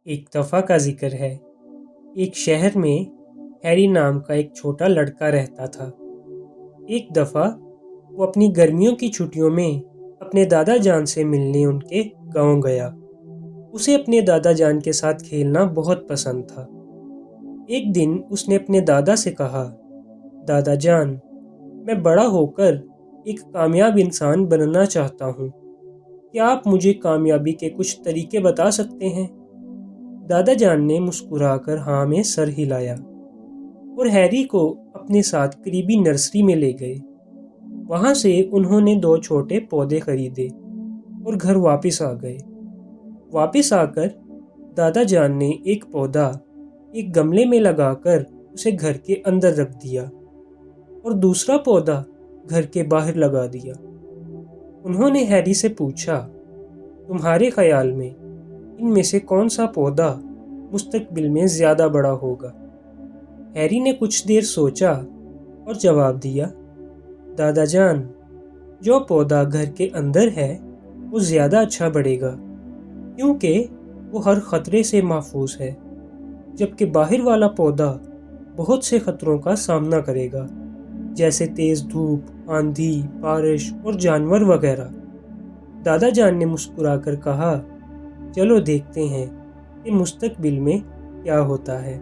ایک دفعہ کا ذکر ہے۔ ایک شہر میں ہیری نام کا ایک چھوٹا لڑکا رہتا تھا۔ ایک دفعہ وہ اپنی گرمیوں کی چھٹیوں میں اپنے دادا جان سے ملنے ان کے گاؤں گیا۔ اسے اپنے دادا جان کے ساتھ کھیلنا بہت پسند تھا۔ ایک دن اس نے اپنے دادا سے کہا، دادا جان، میں بڑا ہو کر ایک کامیاب انسان بننا چاہتا ہوں۔ کیا آپ مجھے کامیابی کے کچھ طریقے بتا سکتے ہیں؟ دادا جان نے مسکرا کر ہاں میں سر ہلایا اور ہیری کو اپنے ساتھ قریبی نرسری میں لے گئے۔ وہاں سے انہوں نے 2 چھوٹے پودے خریدے اور گھر واپس آ گئے۔ واپس آ کر دادا جان نے ایک پودا ایک گملے میں لگا کر اسے گھر کے اندر رکھ دیا اور دوسرا پودا گھر کے باہر لگا دیا۔ انہوں نے ہیری سے پوچھا، تمہارے خیال میں ان میں سے کون سا پودا مستقبل میں زیادہ بڑا ہوگا؟ ہیری نے کچھ دیر سوچا اور جواب دیا، دادا جان، جو پودا گھر کے اندر ہے وہ زیادہ اچھا بڑھے گا، کیونکہ وہ ہر خطرے سے محفوظ ہے، جبکہ باہر والا پودا بہت سے خطروں کا سامنا کرے گا، جیسے تیز دھوپ، آندھی، بارش اور جانور وغیرہ۔ دادا جان نے مسکرا کر کہا، چلو دیکھتے ہیں کہ مستقبل میں کیا ہوتا ہے۔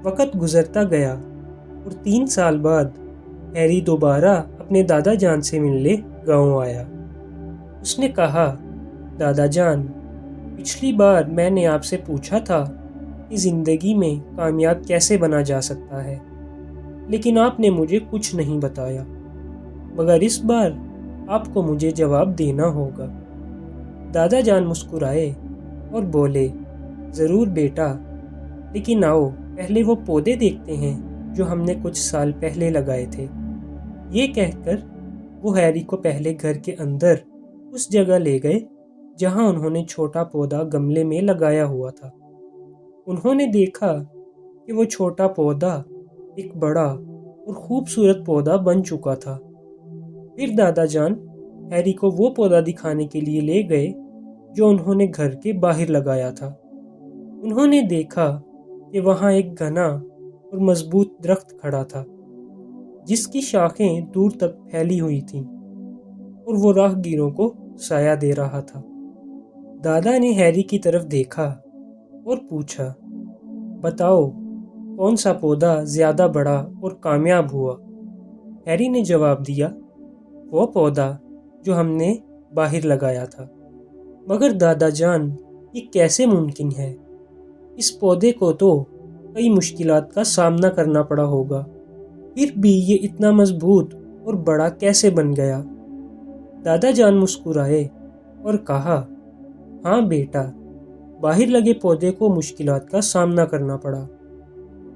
وقت گزرتا گیا اور 3 سال بعد ہیری دوبارہ اپنے دادا جان سے ملنے گاؤں آیا۔ اس نے کہا، دادا جان، پچھلی بار میں نے آپ سے پوچھا تھا کہ زندگی میں کامیاب کیسے بنا جا سکتا ہے، لیکن آپ نے مجھے کچھ نہیں بتایا، مگر اس بار آپ کو مجھے جواب دینا ہوگا۔ دادا جان مسکرائے اور بولے، ضرور بیٹا، لیکن آؤ پہلے وہ پودے دیکھتے ہیں جو ہم نے کچھ سال پہلے لگائے تھے۔ یہ کہہ کر وہ ہیری کو پہلے گھر کے اندر اس جگہ لے گئے جہاں انہوں نے چھوٹا پودا گملے میں لگایا ہوا تھا۔ انہوں نے دیکھا کہ وہ چھوٹا پودا ایک بڑا اور خوبصورت پودا بن چکا تھا۔ پھر دادا جان ہیری کو وہ پودا دکھانے کے لیے لے گئے جو انہوں نے گھر کے باہر لگایا تھا۔ انہوں نے دیکھا کہ وہاں ایک گھنا اور مضبوط درخت کھڑا تھا، جس کی شاخیں دور تک پھیلی ہوئی تھیں اور وہ راہ گیروں کو سایہ دے رہا تھا۔ دادا نے ہیری کی طرف دیکھا اور پوچھا، بتاؤ کون سا پودا زیادہ بڑا اور کامیاب ہوا؟ ہیری نے جواب دیا، وہ پودا جو ہم نے باہر لگایا تھا۔ مگر دادا جان، یہ کیسے ممکن ہے؟ اس پودے کو تو کئی مشکلات کا سامنا کرنا پڑا ہوگا، پھر بھی یہ اتنا مضبوط اور بڑا کیسے بن گیا؟ دادا جان مسکرائے اور کہا، ہاں بیٹا، باہر لگے پودے کو مشکلات کا سامنا کرنا پڑا،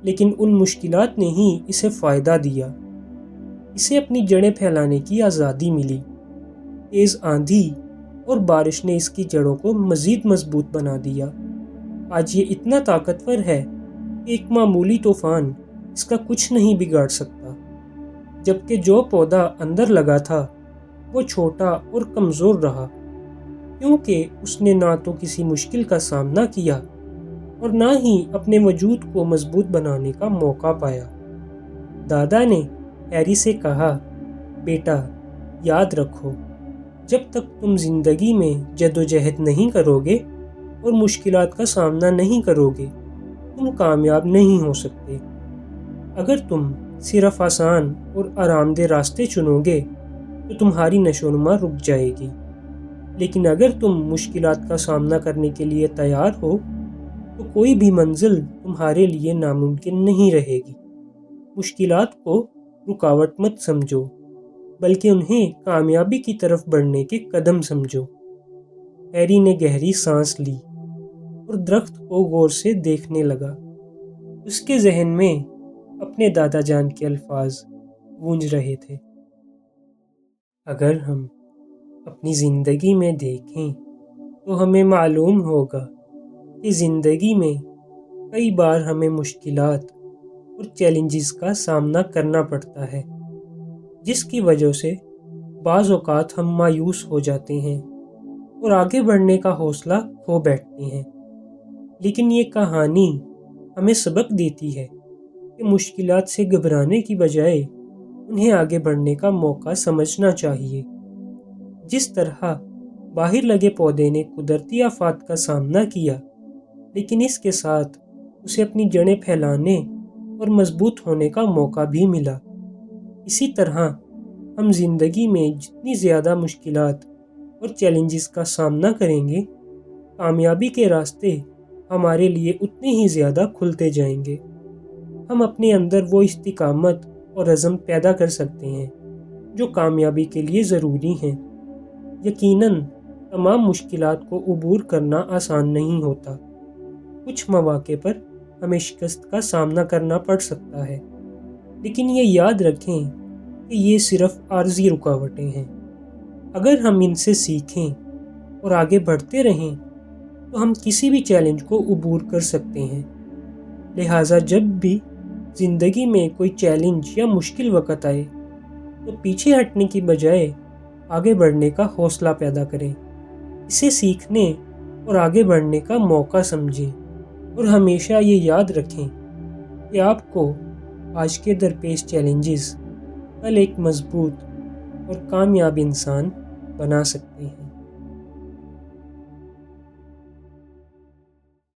لیکن ان مشکلات نے ہی اسے فائدہ دیا۔ اسے اپنی جڑیں پھیلانے کی آزادی ملی۔ تیز آندھی اور بارش نے اس کی جڑوں کو مزید مضبوط بنا دیا۔ آج یہ اتنا طاقتور ہے کہ ایک معمولی طوفان اس کا کچھ نہیں بگاڑ سکتا، جبکہ جو پودا اندر لگا تھا وہ چھوٹا اور کمزور رہا، کیونکہ اس نے نہ تو کسی مشکل کا سامنا کیا اور نہ ہی اپنے وجود کو مضبوط بنانے کا موقع پایا۔ دادا نے ہیری سے کہا، بیٹا، یاد رکھو، جب تک تم زندگی میں جدوجہد نہیں کرو گے اور مشکلات کا سامنا نہیں کرو گے، تم کامیاب نہیں ہو سکتے۔ اگر تم صرف آسان اور آرام دہ راستے چنو گے تو تمہاری نشوونما رک جائے گی، لیکن اگر تم مشکلات کا سامنا کرنے کے لیے تیار ہو تو کوئی بھی منزل تمہارے لیے ناممکن نہیں رہے گی۔ مشکلات کو رکاوٹ مت سمجھو، بلکہ انہیں کامیابی کی طرف بڑھنے کے قدم سمجھو۔ ہیری نے گہری سانس لی اور درخت کو غور سے دیکھنے لگا۔ اس کے ذہن میں اپنے دادا جان کے الفاظ گونج رہے تھے، اگر ہم اپنی زندگی میں دیکھیں تو ہمیں معلوم ہوگا کہ زندگی میں کئی بار ہمیں مشکلات اور چیلنجز کا سامنا کرنا پڑتا ہے، جس کی وجہ سے بعض اوقات ہم مایوس ہو جاتے ہیں اور آگے بڑھنے کا حوصلہ کھو بیٹھتے ہیں۔ لیکن یہ کہانی ہمیں سبق دیتی ہے کہ مشکلات سے گھبرانے کی بجائے انہیں آگے بڑھنے کا موقع سمجھنا چاہیے۔ جس طرح باہر لگے پودے نے قدرتی آفات کا سامنا کیا، لیکن اس کے ساتھ اسے اپنی جڑیں پھیلانے اور مضبوط ہونے کا موقع بھی ملا، اسی طرح ہم زندگی میں جتنی زیادہ مشکلات اور چیلنجز کا سامنا کریں گے، کامیابی کے راستے ہمارے لیے اتنے ہی زیادہ کھلتے جائیں گے۔ ہم اپنے اندر وہ استقامت اور عزم پیدا کر سکتے ہیں جو کامیابی کے لیے ضروری ہیں۔ یقیناً تمام مشکلات کو عبور کرنا آسان نہیں ہوتا۔ کچھ مواقع پر ہمیں شکست کا سامنا کرنا پڑ سکتا ہے، لیکن یہ یاد رکھیں کہ یہ صرف عارضی رکاوٹیں ہیں۔ اگر ہم ان سے سیکھیں اور آگے بڑھتے رہیں تو ہم کسی بھی چیلنج کو عبور کر سکتے ہیں۔ لہٰذا جب بھی زندگی میں کوئی چیلنج یا مشکل وقت آئے تو پیچھے ہٹنے کی بجائے آگے بڑھنے کا حوصلہ پیدا کریں، اسے سیکھنے اور آگے بڑھنے کا موقع سمجھیں، اور ہمیشہ یہ یاد رکھیں کہ آپ کو آج کے درپیش چیلنجز کل ایک مضبوط اور کامیاب انسان بنا سکتے ہیں۔